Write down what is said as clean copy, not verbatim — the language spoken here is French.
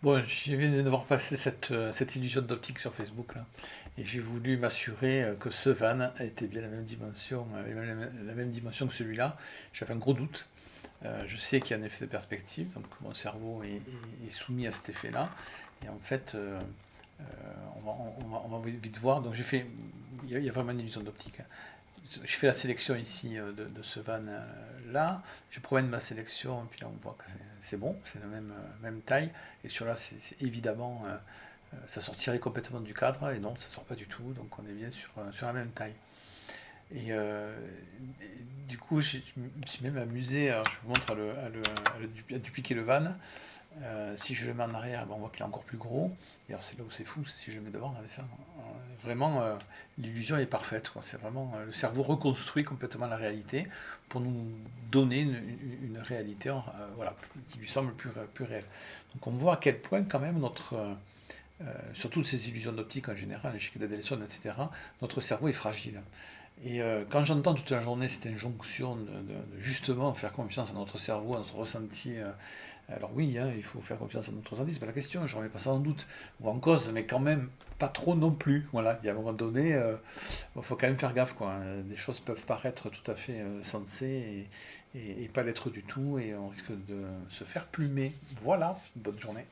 Bon, je viens de voir passer cette illusion d'optique sur Facebook là, et j'ai voulu m'assurer que ce van était bien la même dimension, avait la même dimension que celui-là. J'avais un gros doute. Je sais qu'il y a un effet de perspective, donc mon cerveau est soumis à cet effet-là. Et en fait, euh, on va vite voir. Donc j'ai fait, il y a vraiment une illusion d'optique, hein. Je fais la sélection ici de ce van là, je promène ma sélection, et puis là on voit que c'est bon, c'est la même taille, et sur là c'est évidemment, ça sortirait complètement du cadre, et non, ça sort pas du tout, donc on est bien sur la même taille. Et, du coup, je me suis même amusé, alors je vous montre à dupliquer le van. Si je le mets en arrière, ben, on voit qu'il est encore plus gros. D'ailleurs, c'est là où c'est fou, c'est si je le mets devant, regardez ça. Vraiment, l'illusion est parfaite, quoi. C'est vraiment, le cerveau reconstruit complètement la réalité pour nous donner une réalité, voilà, qui lui semble plus réelle. Donc on voit à quel point quand même sur toutes ces illusions d'optique en général, les chiffres d'Adelson, etc., notre cerveau est fragile. Et quand j'entends toute la journée cette injonction de justement faire confiance à notre cerveau, à notre ressenti, alors oui, hein, il faut faire confiance à notre ressenti, c'est pas la question, je ne remets pas ça en doute ou en cause, mais quand même pas trop non plus. Voilà, il y a un moment donné, il faut quand même faire gaffe, quoi. Des choses peuvent paraître tout à fait sensées et pas l'être du tout, et on risque de se faire plumer. Voilà, bonne journée.